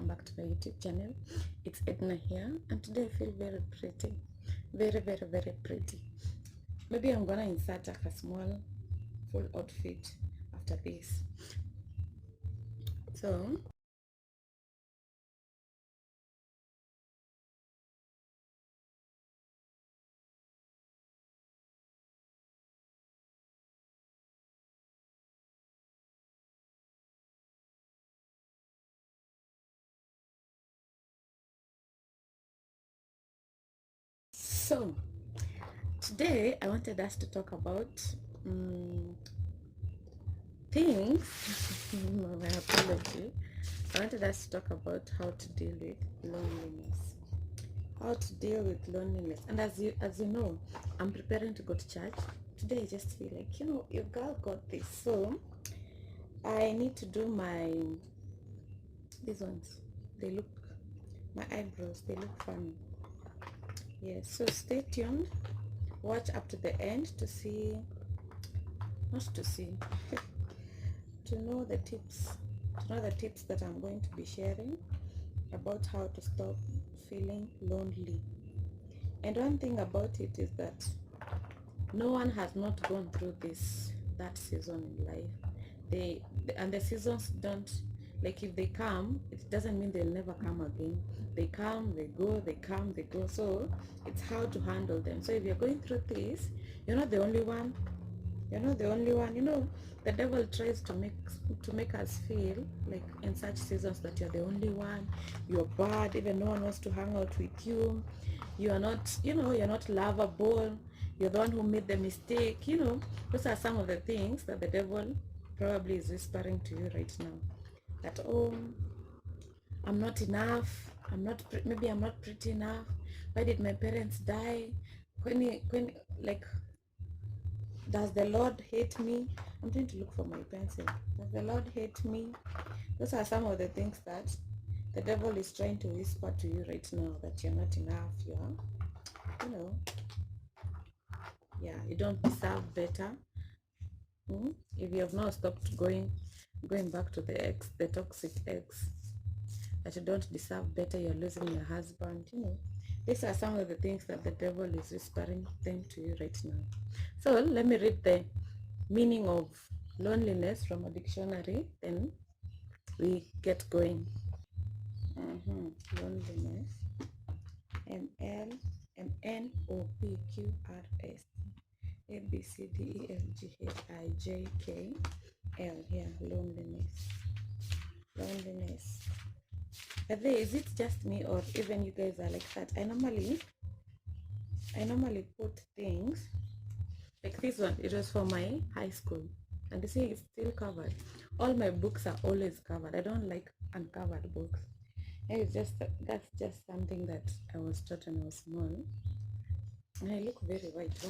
welcome back to my YouTube channel. It's Edna here, and today I feel very pretty, very pretty. Maybe I'm gonna insert a small full outfit after this. So today I wanted us to talk about things. My apology. I wanted us to talk about how to deal with loneliness. How to deal with loneliness. And as you know, I'm preparing to go to church. Today I just feel like, your girl got this. So I need to do these ones. They look, my eyebrows, they look funny. Yes, so stay tuned. Watch up to the end to see, not to see, to know the tips, that I'm going to be sharing about how to stop feeling lonely. And one thing about it is that no one has not gone through that season in life. And the seasons don't, like, if they come, it doesn't mean they'll never come again. They come, they go, they come, they go. So it's how to handle them. So if you're going through this, you're not the only one. The devil tries to make us feel like in such seasons that you're the only one, you're bad, even no one wants to hang out with you, you're not, you're not lovable, you're the one who made the mistake. Those are some of the things that the devil probably is whispering to you right now, that, oh, I'm not enough, maybe I'm not pretty enough, why did my parents die, like, does the Lord hate me? I'm trying to look for my pencil. Does the Lord hate me? Those are some of the things that the devil is trying to whisper to you right now, that you're not enough, you don't deserve better. If you have not stopped going back to the toxic ex, that you don't deserve better, you're losing your husband, These are some of the things that the devil is whispering them to you right now. So let me read the meaning of loneliness from a dictionary, then we get going. Loneliness. MLOPQRS ABCDEFGHIJKL. Here, loneliness. Is it just me, or even you guys are like that? I normally put things like this one. It was for my high school, and you see it's still covered. All my books are always covered. I don't like uncovered books. That's just something that I was taught when I was small, and I look very white. So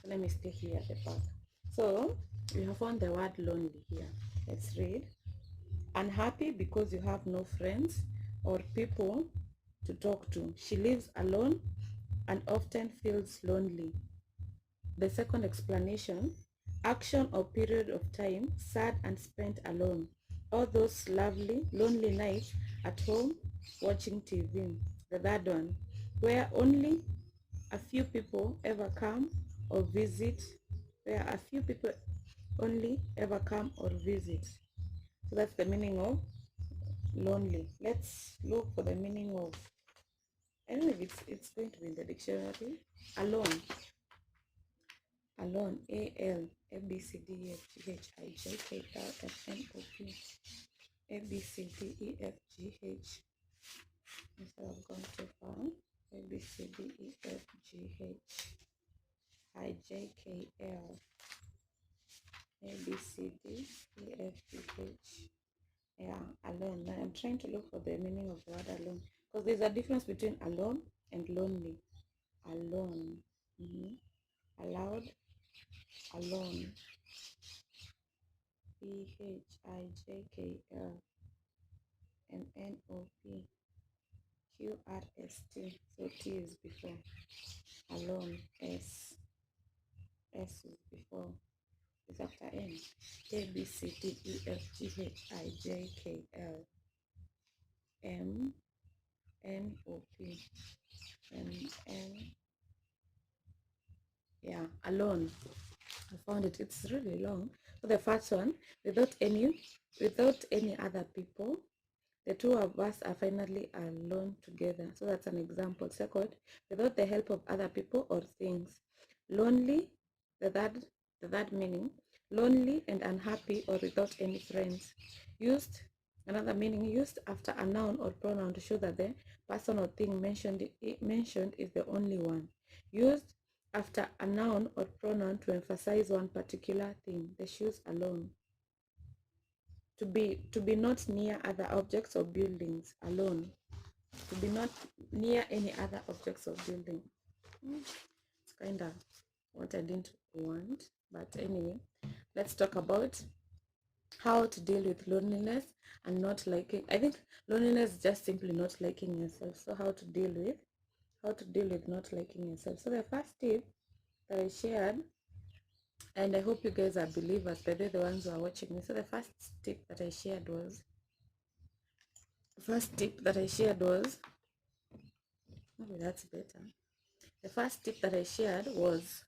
let me stay here at the back. So we have found the word lonely here. Let's read. Unhappy because you have no friends or people to talk to. She lives alone and often feels lonely. The second explanation, action or period of time sad and spent alone. All those lovely, lonely nights at home watching TV. The third one, where only a few people ever come or visit, where a few people only ever come or visit. So that's the meaning of lonely. Let's look for the meaning of, I don't know if it's going to be in the dictionary. Alone. Alone. ALABCDEFGHIJKLMNOP. ABCDEFGH. So I've gone too far. ABCDEFGHIJKL. ABCDEFGH. Yeah, alone. Now I'm trying to look for the meaning of the word alone, because there's a difference between alone and lonely. Alone. Aloud. Alone. PHIJKLMNOPQRST. So T is before. Alone. S is before. Is after N. ABCDEFGHIJKL. M N O P M N. Yeah, alone. I found it. It's really long. So the first one, without any other people, the two of us are finally alone together. So that's an example. Second, without the help of other people or things. Lonely, the third meaning, lonely and unhappy or without any friends. Used, another meaning, used after a noun or pronoun to show that the person or thing mentioned is the only one. Used after a noun or pronoun to emphasize one particular thing. The shoes alone. To be not near other objects or buildings. Alone. To be not near any other objects or building. It's kind of what I didn't want, but anyway, let's talk about how to deal with loneliness and not liking. I think loneliness is just simply not liking yourself. So how to deal with not liking yourself. So the first tip that I shared, and I hope you guys are believers, but they're the ones who are watching me. So the first tip that I shared was maybe that's better. The first tip that I shared was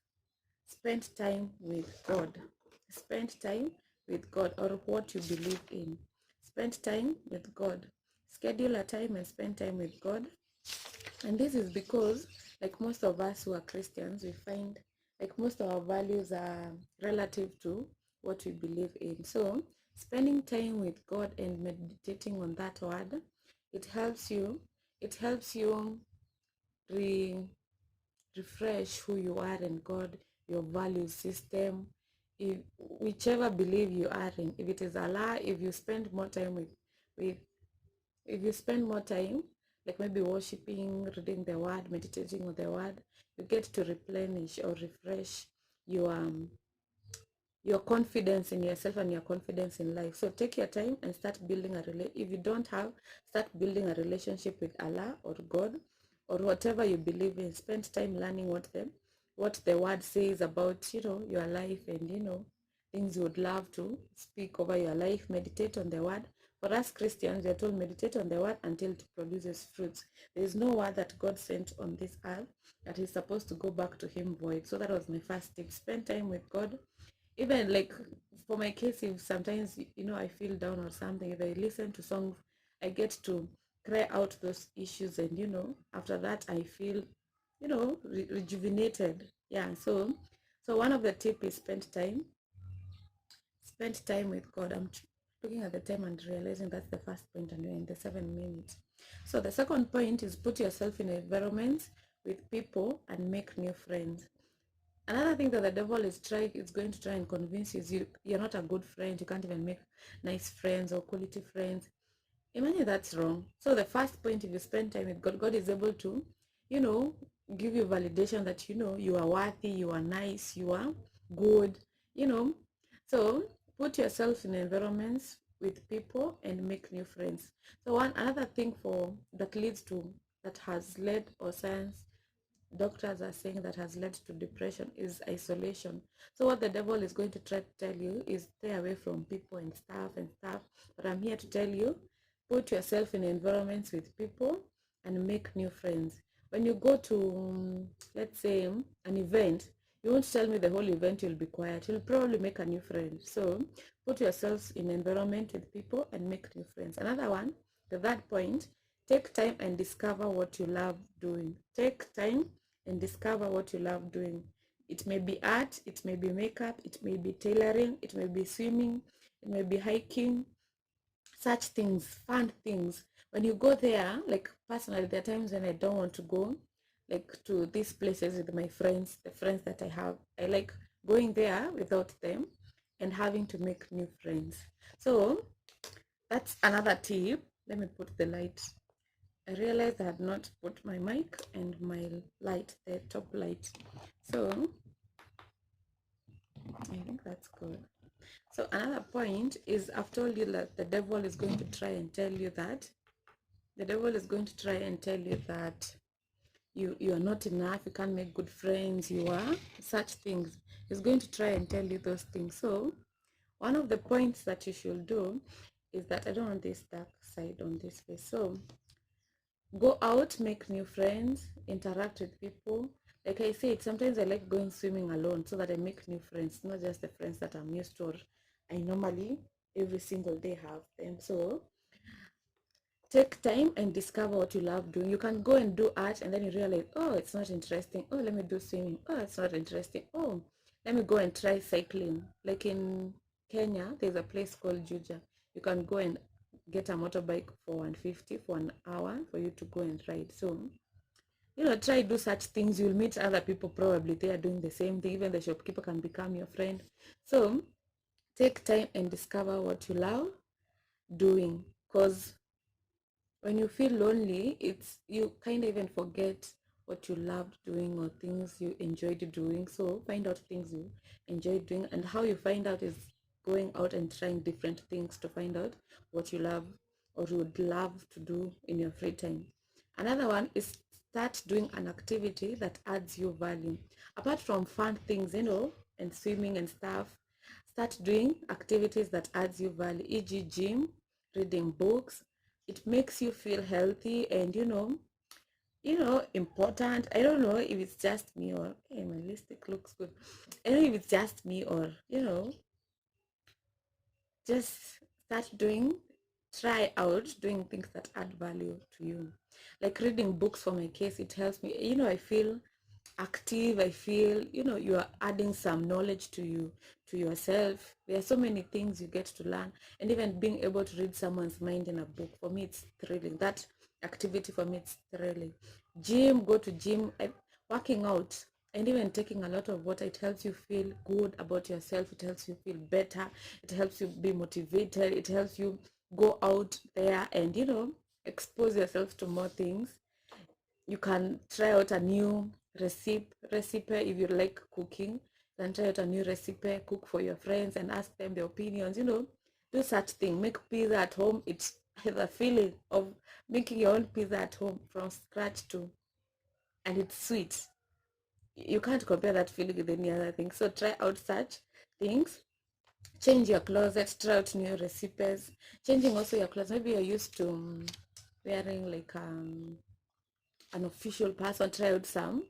spend time with God. Spend time with God, or what you believe in. Spend time with God. Schedule a time and spend time with God. And this is because, like most of us who are Christians, we find like most of our values are relative to what we believe in. So spending time with God and meditating on that word, it helps you refresh who you are in God, your value system, if whichever belief you are in. If it is Allah, if you spend more time with if you spend more time, like maybe worshiping, reading the word, meditating on the word, you get to replenish or refresh your confidence in yourself and your confidence in life. So take your time and start building if you don't have, start building a relationship with Allah or God or whatever you believe in. Spend time learning what the word says about your life, and things you would love to speak over your life. Meditate on the word. For us Christians, we are told meditate on the word until it produces fruits. There is no word that God sent on this earth that is supposed to go back to him void. So that was my first tip. Spend time with God. Even like for my case, if sometimes I feel down or something, if I listen to songs, I get to cry out those issues, and after that I feel rejuvenated. Yeah. So one of the tip is spend time with God. I'm looking at the time and realizing that's the first point, and we're in the 7 minutes. So the second point is put yourself in environments with people and make new friends. Another thing that the devil is going to try and convince you is you're not a good friend. You can't even make nice friends or quality friends. Imagine that's wrong. So the first point, if you spend time with God, God is able to, give you validation that you are worthy, you are nice, you are good. So put yourself in environments with people and make new friends. So another thing that has led, or science doctors are saying that has led to depression, is isolation. So what the devil is going to try to tell you is stay away from people and stuff. But I'm here to tell you, put yourself in environments with people and make new friends. When you go to, let's say, an event, you won't tell me the whole event you'll be quiet. You'll probably make a new friend. So put yourselves in environment with people and make new friends. Another one, the third point, take time and discover what you love doing. Take time and discover what you love doing. It may be art, it may be makeup, it may be tailoring, it may be swimming, it may be hiking, such things, fun things. When you go there, like personally, there are times when I don't want to go like to these places with my friends, the friends that I have. I like going there without them and having to make new friends. So that's another tip. Let me put the light. I realized I had not put my mic and my light, the top light. So I think that's good. So another point is, I've told you that the devil is going to try and tell you that you are not enough, you can't make good friends, you are such things. He's going to try and tell you those things. So one of the points that you should do is that I don't want this dark side on this face. So go out, make new friends, interact with people. Like I said, sometimes I like going swimming alone so that I make new friends, not just the friends that I'm used to or I normally every single day have them. So take time and discover what you love doing. You can go and do art and then you realize, oh, it's not interesting. Oh, let me do swimming. Oh, it's not interesting. Oh, let me go and try cycling. Like in Kenya, there's a place called Juja. You can go and get a motorbike for 150 for an hour for you to go and ride. So, try do such things. You'll meet other people probably they are doing the same thing. Even the shopkeeper can become your friend. So take time and discover what you love doing, because when you feel lonely, it's you kind of even forget what you loved doing or things you enjoyed doing. So find out things you enjoy doing, and how you find out is going out and trying different things to find out what you love or you would love to do in your free time. Another one is start doing an activity that adds you value. Apart from fun things, and swimming and stuff, start doing activities that adds you value, e.g. gym, reading books. It makes you feel healthy and important. I don't know if it's just me or hey, my lipstick looks good. I don't know if it's just me or just start doing try out doing things that add value to you. Like reading books, for my case, it helps me, I feel active. I feel you are adding some knowledge to you, to yourself. There are so many things you get to learn, and even being able to read someone's mind in a book, for me it's thrilling. That activity for me it's thrilling. Gym, go to gym. Working out and even taking a lot of water, it helps you feel good about yourself. It helps you feel better. It helps you be motivated. It helps you go out there and expose yourself to more things. You can try out a new recipe if you like cooking. You can try out a new recipe, cook for your friends and ask them their opinions. Do such thing. Make pizza at home. It has a feeling of making your own pizza at home from scratch too, and it's sweet. You can't compare that feeling with any other thing. So try out such things. Change your closet, try out new recipes. Changing also your clothes. Maybe you're used to wearing like an official person. Try out some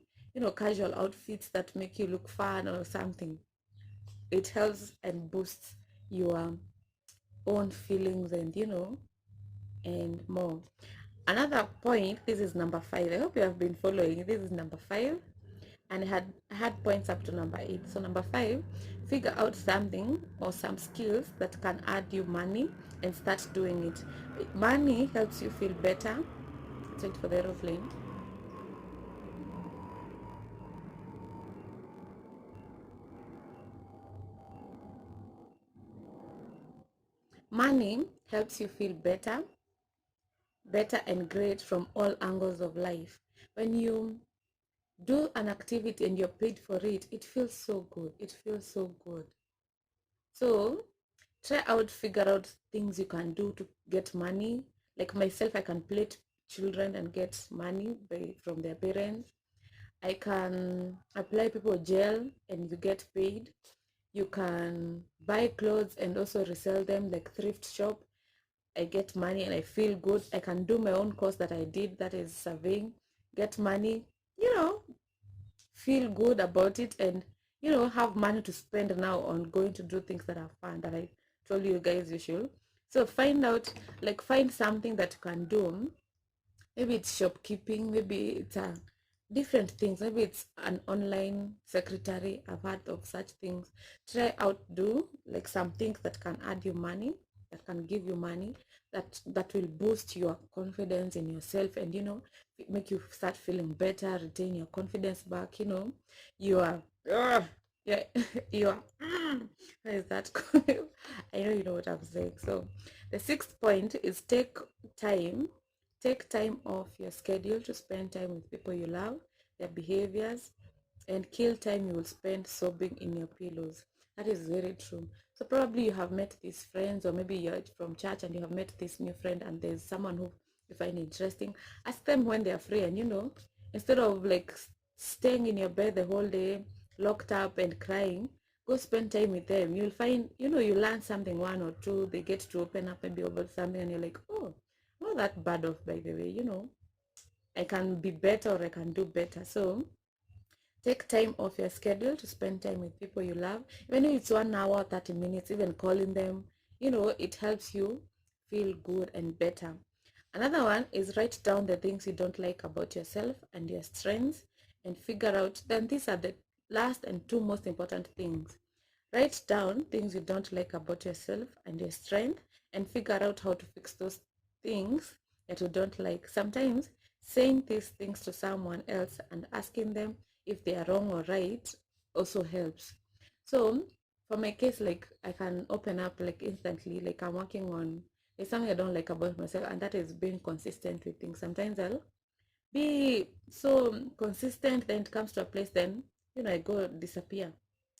casual outfits that make you look fun or something. It helps and boosts your own feelings and more. Another point, this is number 5. I hope you have been following. This is number 5, and had points up to number 8. So number 5, figure out something or some skills that can add you money and start doing it. Money helps you feel better. Let's wait for the aeroplane. Money helps you feel better and great from all angles of life. When you do an activity and you're paid for it, it feels so good. It feels so good. So try out, figure out things you can do to get money. Like myself, I can play children and get money from their parents. I can apply people gel and you get paid. You can buy clothes and also resell them, like thrift shop. I get money and I feel good. I can do my own course that I did, that is surveying, get money, feel good about it, and have money to spend now on going to do things that are fun that I told you guys you should. So find something that you can do. Maybe it's shopkeeping, maybe it's different things, maybe it's an online secretary. I've heard of such things. Try out, do like some things that can add you money, that can give you money, that will boost your confidence in yourself, and make you start feeling better, retain your confidence back. You are yeah, you are how is that I know you know what I'm saying. So the 6th point is take time off your schedule to spend time with people you love, their behaviors, and kill time you will spend sobbing in your pillows. That is very true. So probably you have met these friends, or maybe you're from church and you have met this new friend, and there's someone who you find interesting. Ask them when they're free, and instead of like staying in your bed the whole day, locked up and crying, go spend time with them. You'll find, you know, you learn something, one or two, they get to open up maybe about something, and you're like, oh, not that bad off, by the way, you know, I can be better, or I can do better. So take time off your schedule to spend time with people you love. Even if it's 1 hour, 30 minutes, even calling them, you know, it helps you feel good and better. Another one is write down the things you don't like about yourself and your strengths, and figure out, then these are the last and two most important things. Write down things you don't like about yourself and your strength, and figure out how to fix those things that you don't like. Sometimes saying these things to someone else and asking them if they are wrong or right also helps. So for my case, like I can open up like instantly, like I'm working on, there's something I don't like about myself, and that is being consistent with things. Sometimes I'll be so consistent, then it comes to a place, then you know I go disappear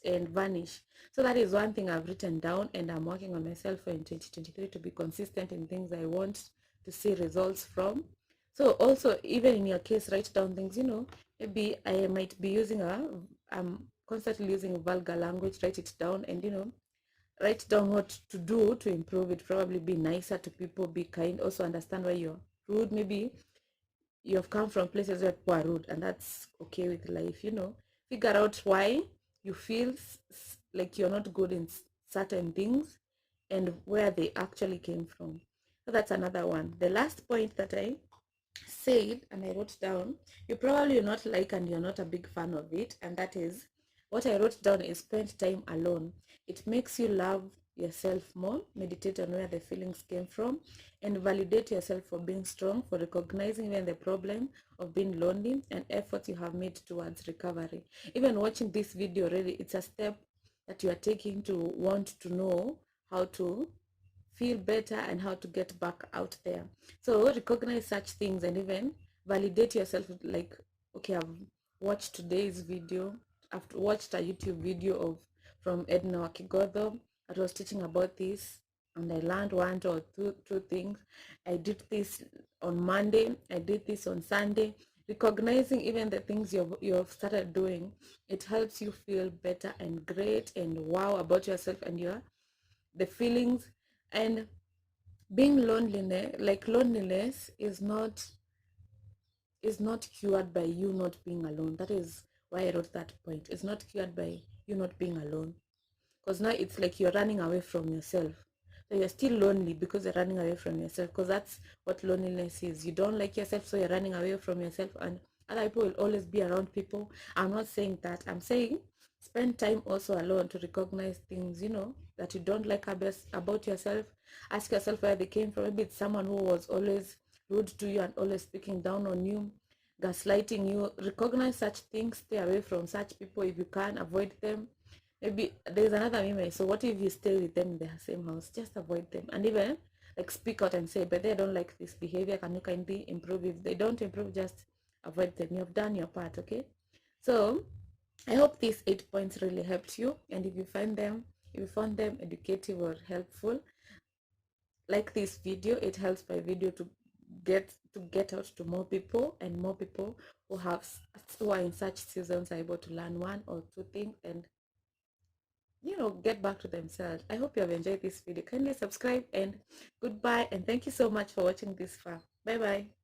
and vanish. So that is one thing I've written down, and I'm working on myself for in 2023 to be consistent in things I want to see results from. So also, even in your case, write down things, you know, maybe I might be using I'm constantly using vulgar language. Write it down, and you know, write down what to do to improve it. Probably be nicer to people, be kind, also understand why you're rude. Maybe you have come from places where people are rude, and that's okay with life, you know. Figure out why you feel like you're not good in certain things, and where they actually came from. So that's another one. The last point that I said and I wrote down, you probably not like, and you're not a big fan of it, and that is, what I wrote down is spend time alone. It makes you love yourself more, meditate on where the feelings came from, and validate yourself for being strong, for recognizing when the problem of being lonely, and efforts you have made towards recovery. Even watching this video already, it's a step that you are taking to want to know how to feel better and how to get back out there. So recognize such things, and even validate yourself with, like, okay, I've watched today's video, I've watched a YouTube video of from Edna Wakigodho that was teaching about this, and I learned one or two things. I did this on Monday, I did this on Sunday. Recognizing even the things you've started doing, it helps you feel better and great and wow about yourself and your the feelings. And being loneliness, like loneliness is not cured by you not being alone. That is why I wrote that point. It's not cured by you not being alone, because now it's like you're running away from yourself. So you're still lonely because you're running away from yourself, because that's what loneliness is. You don't like yourself, so you're running away from yourself, and other people will always be around people. I'm not saying that. I'm saying spend time also alone to recognize things, you know, that you don't like about yourself. Ask yourself where they came from. Maybe it's someone who was always rude to you and always speaking down on you, gaslighting you. Recognize such things, stay away from such people if you can, avoid them. Maybe there's another meme. So what if you stay with them in the same house? Just avoid them, and even like speak out and say, but they don't like this behavior. Can you kindly improve? If they don't improve, just avoid them. You have done your part, okay? So I hope these 8 points really helped you. And if you found them educative or helpful, like this video. It helps my video to get out to more people, and more people who are in such seasons are able to learn one or two things, and you know, get back to themselves. I hope you have enjoyed this video. Kindly subscribe, and goodbye, and thank you so much for watching this far. Bye bye.